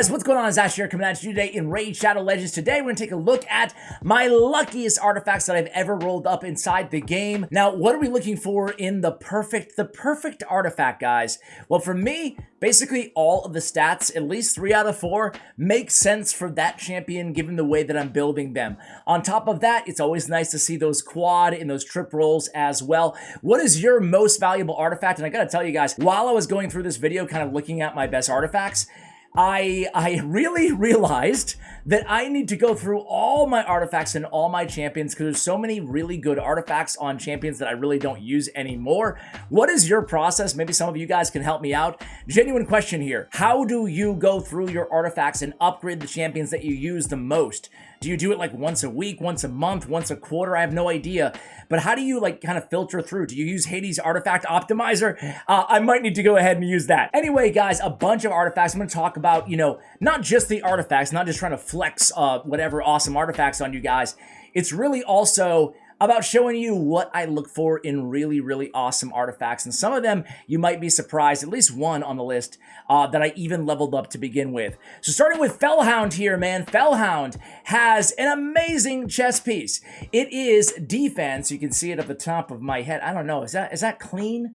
guys, what's going on? It's Ash here coming at you today in Raid Shadow Legends. Today we're going to take a look at my luckiest artifacts that I've ever rolled up inside the game. Now, what are we looking for in the perfect artifact, guys? Well, for me, basically all of the stats, at least 3 out of 4, make sense for that champion given the way that I'm building them. On top of that, it's always nice to see those quad and those trip rolls as well. What is your most valuable artifact? And I gotta tell you guys, while I was going through this video kind of looking at my best artifacts, I really realized that I need to go through all my artifacts and all my champions because there's so many really good artifacts on champions that I really don't use anymore. What is your process? Maybe some of you guys can help me out. Genuine question here. How do you go through your artifacts and upgrade the champions that you use the most? Do you do it like once a week, once a month, once a quarter? I have no idea. But how do you like kind of filter through? Do you use Hades Artifact Optimizer? I might need to go ahead and use that. Anyway, guys, a bunch of artifacts. I'm going to talk about, you know, not just the artifacts, not just trying to flex whatever awesome artifacts on you guys. It's really also about showing you what I look for in really awesome artifacts. And some of them, you might be surprised, at least one on the list, that I even leveled up to begin with. So starting with Felhound here, man. Felhound has an amazing chest piece. It is defense. You can see it at the top of my head. I don't know, is that clean?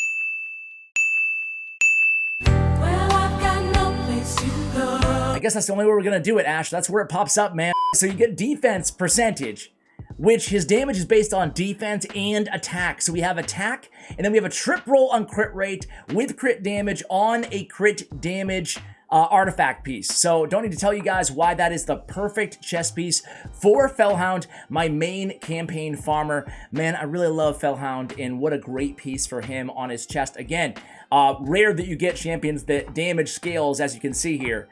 I guess that's the only way we're gonna do it, Ash. That's where it pops up, man. So you get defense percentage, which his damage is based on defense and attack. So we have attack, and then we have a trip roll on crit rate with crit damage on a crit damage artifact piece. So don't need to tell you guys why that is the perfect chest piece for Felhound, my main campaign farmer. Man, I really love Felhound, and what a great piece for him on his chest. Again, rare that you get champions that damage scales, as you can see here,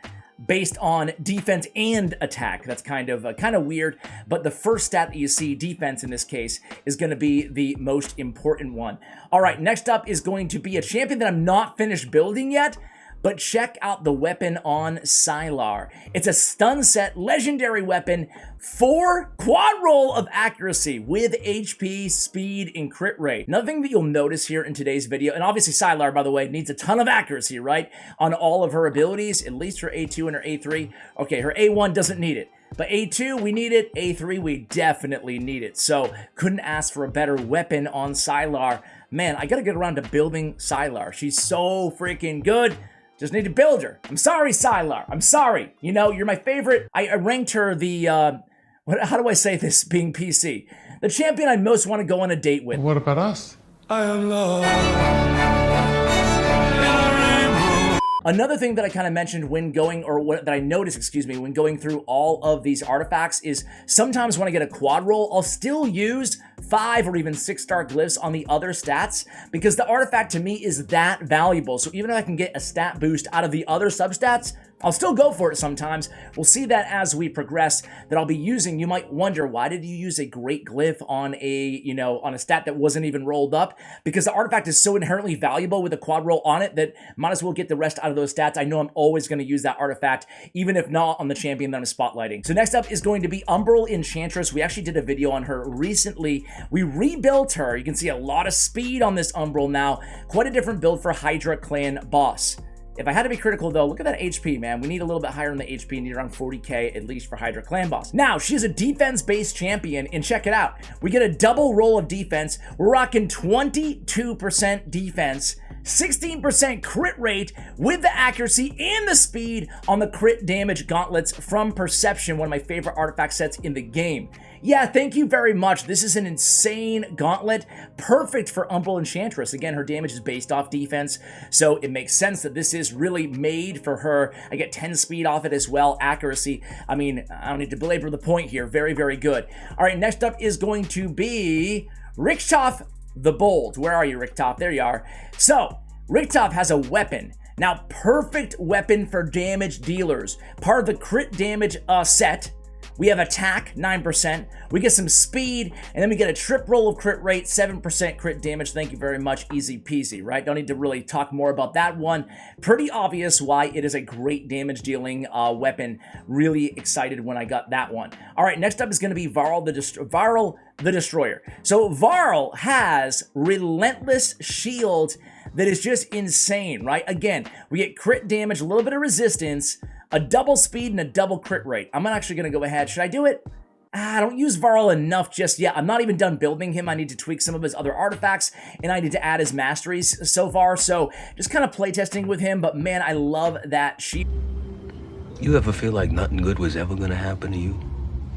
based on defense and attack. That's kind of weird, but the first stat that you see, defense in this case, is going to be the most important one. All right, next up is going to be a champion that I'm not finished building yet, but check out the weapon on Sylar. It's a stun set, legendary weapon, 4 quad roll of accuracy with HP, speed, and crit rate. Another thing that you'll notice here in today's video, and obviously Sylar, by the way, needs a ton of accuracy, right? On all of her abilities, at least her A2 and her A3. Okay, her A1 doesn't need it. But A2, we need it. A3, we definitely need it. So, couldn't ask for a better weapon on Sylar. Man, I gotta get around to building Sylar. She's so freaking good. Just need to build her. I'm sorry, Sylar. I'm sorry. You know, you're my favorite. I ranked her the, how do I say this being PC? The champion I most want to go on a date with. What about us? I am love. Another thing that I kind of mentioned when going, or what that I noticed, excuse me, when going through all of these artifacts is sometimes when I get a quad roll, I'll still use 5 or even 6-star glyphs on the other stats because the artifact to me is that valuable. So even if I can get a stat boost out of the other substats, I'll still go for it sometimes. We'll see that as we progress that I'll be using. You might wonder, why did you use a great glyph on a, you know, on a stat that wasn't even rolled up? Because the artifact is so inherently valuable with a quad roll on it that might as well get the rest out of those stats. I know I'm always going to use that artifact, even if not on the champion that I'm spotlighting. So next up is going to be Umbral Enchantress. We actually did a video on her recently. We rebuilt her. You can see a lot of speed on this Umbral now. Quite a different build for Hydra clan boss. If I had to be critical though, look at that HP, man. We need a little bit higher on the HP, need around 40k at least for Hydra Clan Boss. Now, she's a defense-based champion, and check it out. We get a double roll of defense. We're rocking 22% defense, 16% crit rate with the accuracy and the speed on the crit damage gauntlets from Perception, one of my favorite artifact sets in the game. Yeah, thank you very much. This is an insane gauntlet, perfect for Umbral Enchantress. Again, her damage is based off defense, so it makes sense that this is really made for her. I get 10 speed off it as well, accuracy. I mean, I don't need to belabor the point here. Very good. All right, next up is going to be Richtof the Bold. Where are you, Richtof? There you are. So, Richtof has a weapon. Now, perfect weapon for damage dealers. Part of the crit damage set. We have attack, 9%. We get some speed, and then we get a trip roll of crit rate, 7% crit damage. Thank you very much. Easy peasy, right? Don't need to really talk more about that one. Pretty obvious why it is a great damage dealing weapon. Really excited when I got that one. All right, next up is going to be Varl the Destroyer. So Varl has Relentless Shield that is just insane, right? Again, we get crit damage, a little bit of resistance, a double speed and a double crit rate. I'm actually going to go ahead. Should I do it? I don't use Varl enough just yet. I'm not even done building him. I need to tweak some of his other artifacts, and I need to add his masteries so far. So just kind of playtesting with him, but man, I love that sheep. You ever feel like nothing good was ever gonna happen to you?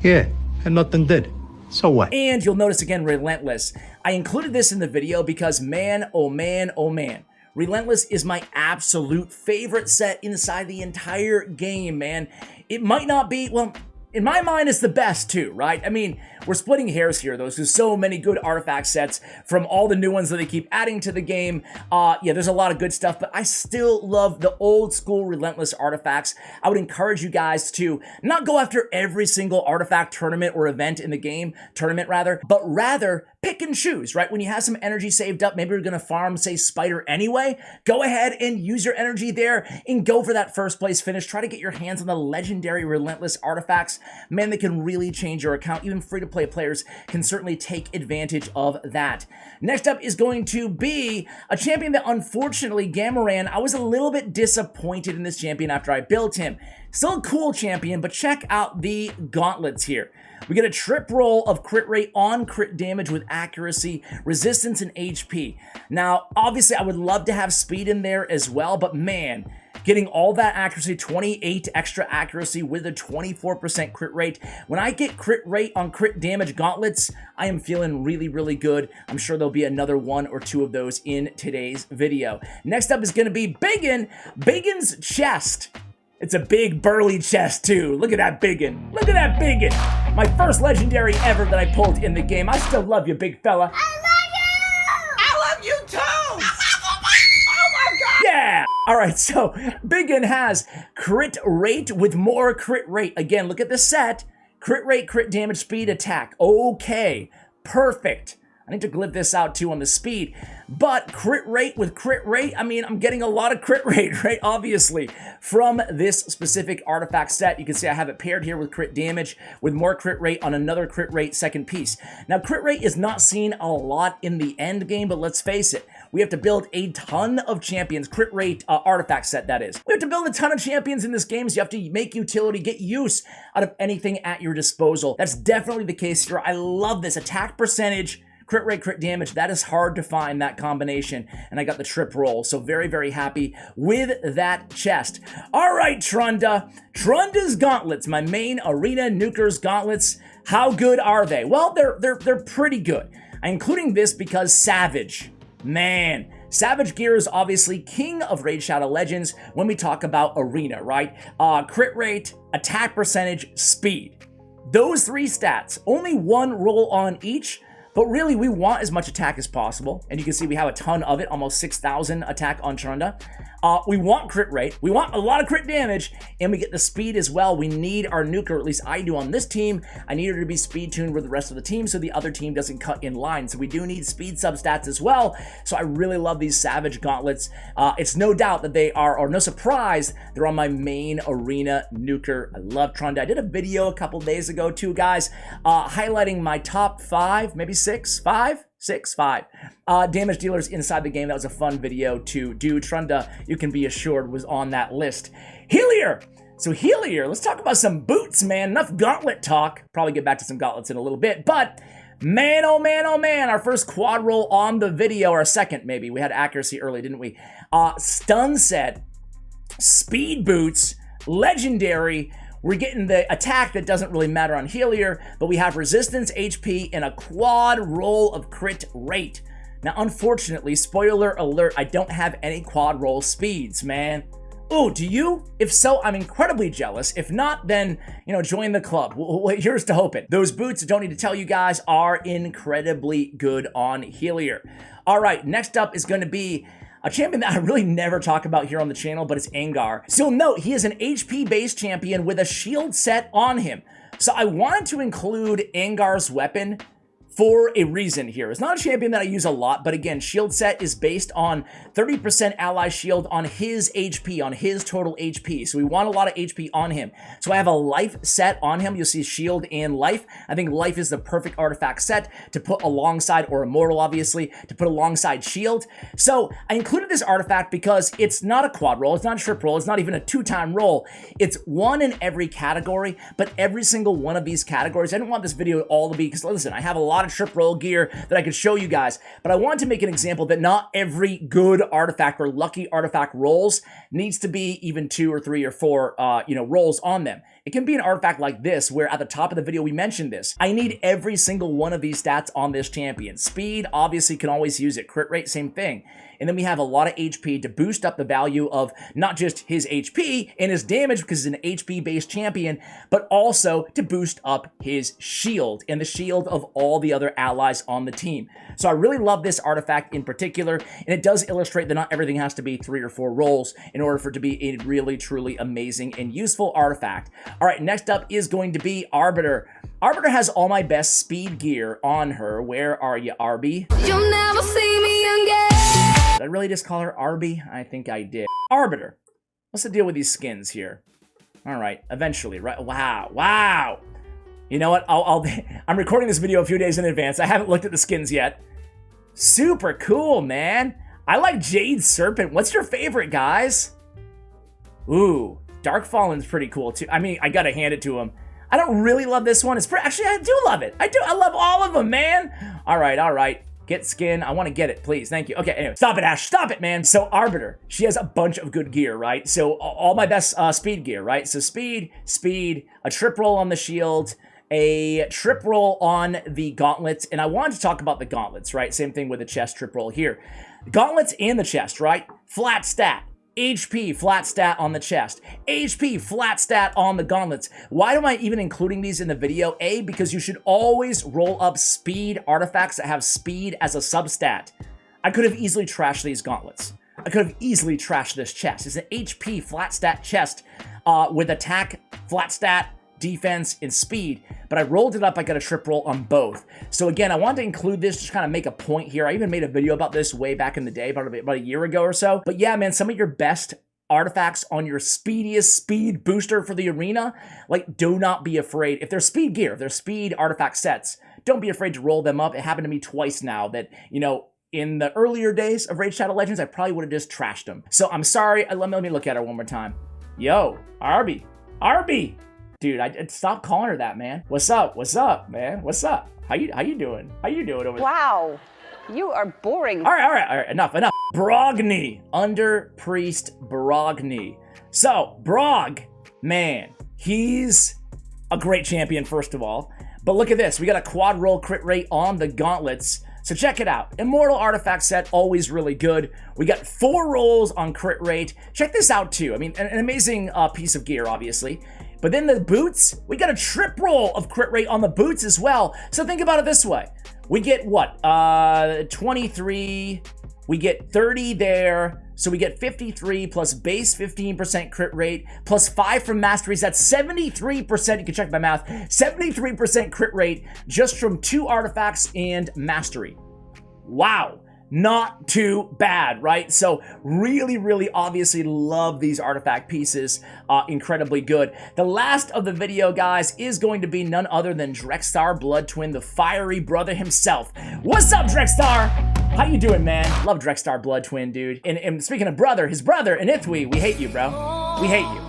Yeah, and nothing did. So what? And you'll notice again, Relentless. I included this in the video because man, oh man, oh man. Relentless is my absolute favorite set inside the entire game, man. It might not be, well, in my mind, it's the best too, right? I mean, we're splitting hairs here, though. There's so many good artifact sets from all the new ones that they keep adding to the game. Yeah, there's a lot of good stuff, but I still love the old school Relentless artifacts. I would encourage you guys to not go after every single artifact tournament or event in the game, but rather pick and choose, right? When you have some energy saved up, maybe you're going to farm, say, Spider anyway, go ahead and use your energy there and go for that first place finish. Try to get your hands on the legendary Relentless artifacts. Man, they can really change your account. Even free-to-play players can certainly take advantage of that. Next up is going to be a champion that, unfortunately, Gamaran, I was a little bit disappointed in this champion after I built him. Still a cool champion, but check out the gauntlets here. We get a trip roll of crit rate on crit damage with accuracy, resistance, and HP. Now, obviously, I would love to have speed in there as well, but man, getting all that accuracy, 28 extra accuracy with a 24% crit rate. When I get crit rate on crit damage gauntlets, I am feeling really, really good. I'm sure there'll be another one or two of those in today's video. Next up is going to be Biggin. Biggin's chest. It's a big burly chest too. Look at that Biggin. Look at that Biggin. My first legendary ever that I pulled in the game. I still love you, big fella. I love you too! Oh my god! Yeah! Alright, so Biggin has crit rate with more crit rate. Again, look at the set. Crit rate, crit damage, speed, attack. Okay, perfect. I need to glyph this out too on the speed. But crit rate with crit rate, I mean, I'm getting a lot of crit rate, right? Obviously, from this specific artifact set. You can see I have it paired here with crit damage with more crit rate on another crit rate second piece. Now, crit rate is not seen a lot in the end game, but let's face it. We have to build a ton of champions, crit rate artifact set, that is. We have to build a ton of champions in this game, so you have to make utility, get use out of anything at your disposal. That's definitely the case here. I love this attack percentage, crit rate, crit damage. That is hard to find, that combination. And I got the trip roll. So very, very happy with that chest. All right, Tronda. Tronda's gauntlets, my main arena nuker's gauntlets. How good are they? Well, they're pretty good. I'm including this because Savage. Man, Savage gear is obviously king of Raid Shadow Legends when we talk about arena, right? Crit rate, attack percentage, speed. Those three stats, only one roll on each. But really, we want as much attack as possible. And you can see we have a ton of it, almost 6,000 attack on Tronda. We want crit rate. We want a lot of crit damage. And we get the speed as well. We need our nuker, or at least I do on this team. I need her to be speed tuned with the rest of the team so the other team doesn't cut in line. So we do need speed substats as well. So I really love these Savage gauntlets. It's no doubt that they are, or no surprise, they're on my main arena nuker. I love Tronda. I did a video a couple days ago too, guys, highlighting my top 5, maybe 6, 5 damage dealers inside the game. That was a fun video to do. Tronda, you can be assured, was on that list. Healier. So Healier, let's talk about some boots, man. Enough gauntlet talk. Probably get back to some gauntlets in a little bit, but man, oh man, oh man, our first quad roll on the video, or a second maybe. We had accuracy early, didn't we? Stun set, speed boots, legendary. We're getting the attack that doesn't really matter on Healier, but we have resistance, HP, and a quad roll of crit rate. Now, unfortunately, spoiler alert, I don't have any quad roll speeds, man. Ooh, do you? If so, I'm incredibly jealous. If not, then, you know, join the club. Here's to hoping. Those boots, don't need to tell you guys, are incredibly good on Healier. All right, next up is going to be a champion that I really never talk about here on the channel, but it's Angar. So you'll note he is an HP-based champion with a shield set on him. So I wanted to include Angar's weapon for a reason here. It's not a champion that I use a lot, but again, shield set is based on 30% ally shield on his HP, on his total HP. So we want a lot of HP on him. So I have a life set on him. You'll see shield and life. I think life is the perfect artifact set to put alongside, or immortal obviously, to put alongside shield. So I included this artifact because it's not a quad roll, it's not a trip roll, it's not even a 2-time roll. It's one in every category, but every single one of these categories, I didn't want this video all to be, because listen, I have a lot of trip roll gear that I could show you guys, but I wanted to make an example that not every good artifact or lucky artifact rolls needs to be even 2 or 3 or 4 rolls on them. It can be an artifact like this, where at the top of the video we mentioned this. I need every single one of these stats on this champion. Speed, obviously, can always use it. Crit rate, same thing. And then we have a lot of HP to boost up the value of not just his HP and his damage, because he's an HP-based champion, but also to boost up his shield and the shield of all the other allies on the team. So I really love this artifact in particular, and it does illustrate that not everything has to be 3 or 4 rolls in order for it to be a really, truly amazing and useful artifact. All right, next up is going to be Arbiter. Arbiter has all my best speed gear on her. Where are you, Arby? You'll never see me again. Did I really just call her Arby? I think I did. Arbiter. What's the deal with these skins here? All right, eventually, right? Wow. You know what? I'm recording this video a few days in advance. I haven't looked at the skins yet. Super cool, man. I like Jade Serpent. What's your favorite, guys? Ooh, Dark Fallen's pretty cool too. I mean, I gotta hand it to him. I don't really love this one. Actually, I do love it. I love all of them, man. All right. Get skin. I want to get it, please. Thank you. Okay, anyway. Stop it, Ash. Stop it, man. So Arbiter, she has a bunch of good gear, right? So all my best speed gear, right? So speed, a trip roll on the shield, a trip roll on the gauntlets. And I wanted to talk about the gauntlets, right? Same thing with the chest trip roll here. Gauntlets and the chest, right? Flat stat. HP, flat stat on the chest. HP, flat stat on the gauntlets. Why am I even including these in the video? A, because you should always roll up speed artifacts that have speed as a substat. I could have easily trashed these gauntlets. I could have easily trashed this chest. It's an HP flat stat chest with attack, flat stat, defense, and speed, but I rolled it up. I got a trip roll on both. So again, I wanted to include this to kind of make a point here. I even made a video about this way back in the day, about a year ago or so. But yeah, man, some of your best artifacts on your speediest speed booster for the arena, like, do not be afraid. If they're speed gear, if they're speed artifact sets, don't be afraid to roll them up. It happened to me twice now that, in the earlier days of Raid Shadow Legends, I probably would have just trashed them. So I'm sorry. Let me look at her one more time. Yo, Arby. Dude, I stop calling her that, man. What's up, man? What's up? How you doing? How you doing over there? Wow, you are boring. All right, enough. Brogni, Under Priest Brogni. So, Brog, man, he's a great champion, first of all. But look at this. We got a quad roll crit rate on the gauntlets. So check it out. Immortal artifact set, always really good. We got 4 rolls on crit rate. Check this out, too. I mean, an amazing piece of gear, obviously. But then the boots, we got a trip roll of crit rate on the boots as well. So think about it this way. We get what? 23, we get 30 there. So we get 53 plus base 15% crit rate plus 5 from masteries. That's 73%. You can check my math. 73% crit rate just from 2 artifacts and mastery. Wow. Not too bad, right? So really obviously love these artifact pieces. Incredibly good. The last of the video, guys, is going to be none other than Drexstar Blood Twin, the fiery brother himself. What's up, Drexstar? How you doing, man? Love Drexstar Blood Twin, dude. And speaking of brother, his brother, Inithwi, we hate you, bro. We hate you.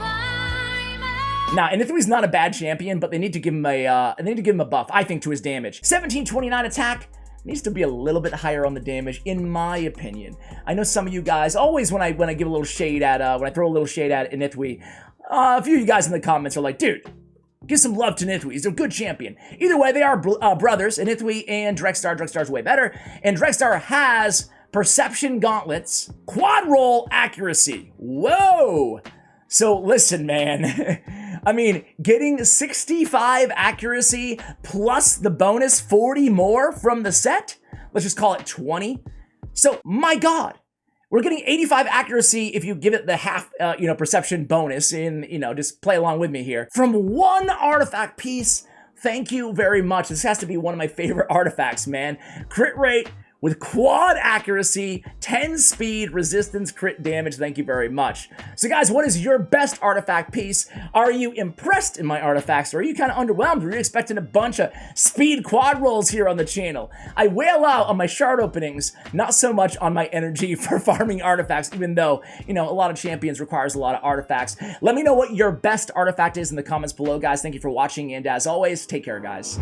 Now, Inithwi's not a bad champion, but they need to give him a buff, I think, to his damage. 1729 attack. Needs to be a little bit higher on the damage, in my opinion. I know some of you guys, always when I give a little shade at, when I throw a little shade at Inithwi, a few of you guys in the comments are like, dude, give some love to Inithwi. He's a good champion. Either way, they are brothers, Inithwi and Drexstar. Drexstar's way better. And Drexstar has Perception Gauntlets, quad roll accuracy. Whoa! So listen, man. I mean, getting 65 accuracy plus the bonus 40 more from the set, let's just call it 20. So, my God, we're getting 85 accuracy if you give it the half, perception bonus in, just play along with me here. From one artifact piece, thank you very much. This has to be one of my favorite artifacts, man. Crit rate with quad accuracy, 10 speed, resistance, crit damage. Thank you very much. So guys, what is your best artifact piece? Are you impressed in my artifacts, or are you kind of underwhelmed? Were you expecting a bunch of speed quad rolls here on the channel? I wail out on my shard openings, not so much on my energy for farming artifacts, even though, you know, a lot of champions requires a lot of artifacts. Let me know what your best artifact is in the comments below, guys. Thank you for watching, and as always, take care, guys.